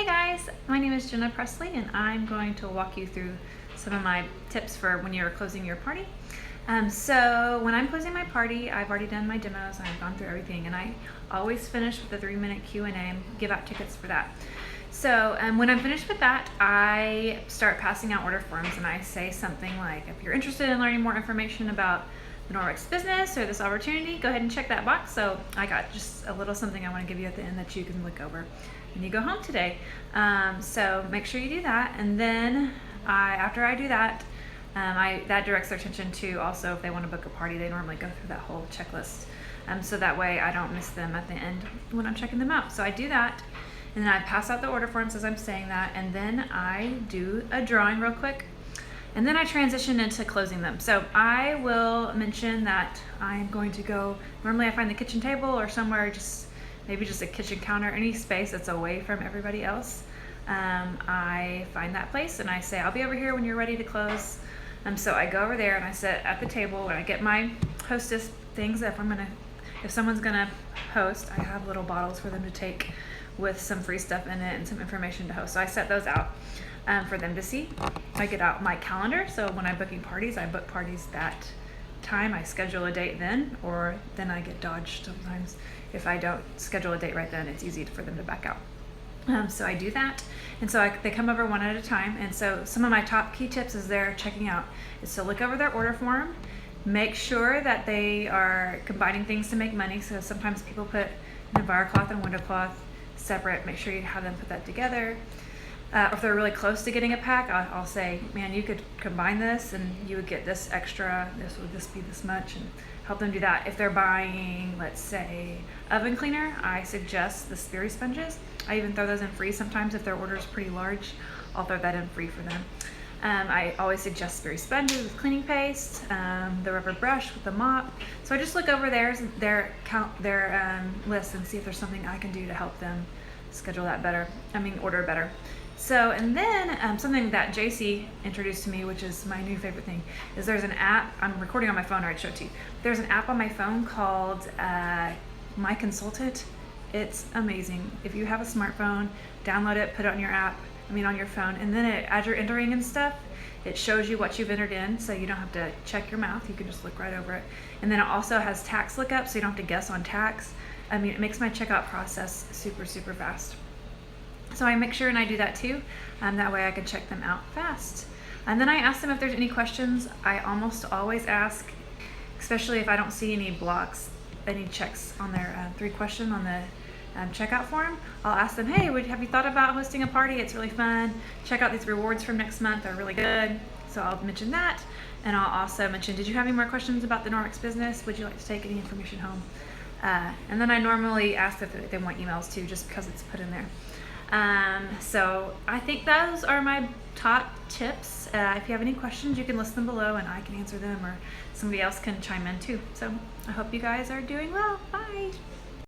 Hey guys, my name is Jenna Presley and I'm going to walk you through some of my tips for when you're closing your party. So when I'm closing my party, I've already done my demos and I've gone through everything, and I always finish with a 3-minute Q&A and give out tickets for that. So when I'm finished with that, I start passing out order forms and I say something like, if you're interested in learning more information about the Norwex business or this opportunity, go ahead and check that box. So I got just a little something I want to give you at the end that you can look over when you go home today. So make sure you do that, and then after I do that, that directs their attention to also if they want to book a party, they normally go through that whole checklist. So that way I don't miss them at the end when I'm checking them out. So I do that, and then I pass out the order forms as I'm saying that, and then I do a drawing real quick, and then I transition into closing them. So I will mention that I'm going to go, normally I find the kitchen table or somewhere, maybe just a kitchen counter, any space that's away from everybody else. I find that place and I say, I'll be over here when you're ready to close. So I go over there and I sit at the table and I get my hostess things. If someone's gonna host, I have little bottles for them to take with some free stuff in it and some information to host. So I set those out for them to see. I get out my calendar, so when I'm booking parties, I book parties that time. I schedule a date then, or then I get dodged sometimes. If I don't schedule a date right then, it's easy for them to back out. So I do that, and so they come over one at a time. And so some of my top key tips as they're checking out is to look over their order form, make sure that they are combining things to make money. So sometimes people put bar cloth and window cloth separate. Make sure you have them put that together. If they're really close to getting a pack, I'll say, man, you could combine this and you would get this extra, would this be this much, and help them do that. If they're buying, let's say, oven cleaner, I suggest the Sperry sponges. I even throw those in free sometimes if their order is pretty large. I'll throw that in free for them. I always suggest Sperry sponges with cleaning paste, the rubber brush with the mop. So I just look over their list and see if there's something I can do to help them schedule that better. Order better. So, and then something that JC introduced to me, which is my new favorite thing, is there's an app. I'm recording on my phone, or I'd show it to you. There's an app on my phone called My Consultant. It's amazing. If you have a smartphone, download it, put it on your on your phone, and then as you're entering and stuff, it shows you what you've entered in, so you don't have to check your mouth. You can just look right over it. And then it also has tax lookup, so you don't have to guess on tax. It makes my checkout process super, super fast. So I make sure and I do that too. That way I can check them out fast. And then I ask them if there's any questions. I almost always ask, especially if I don't see any blocks, any checks on their 3-question on the checkout form. I'll ask them, hey, have you thought about hosting a party? It's really fun. Check out these rewards from next month. They're really good. So I'll mention that. And I'll also mention, did you have any more questions about the Norwex business? Would you like to take any information home? And then I normally ask if they want emails too, just because it's put in there. So I think those are my top tips. If you have any questions, you can list them below and I can answer them, or somebody else can chime in too. So I hope you guys are doing well. Bye.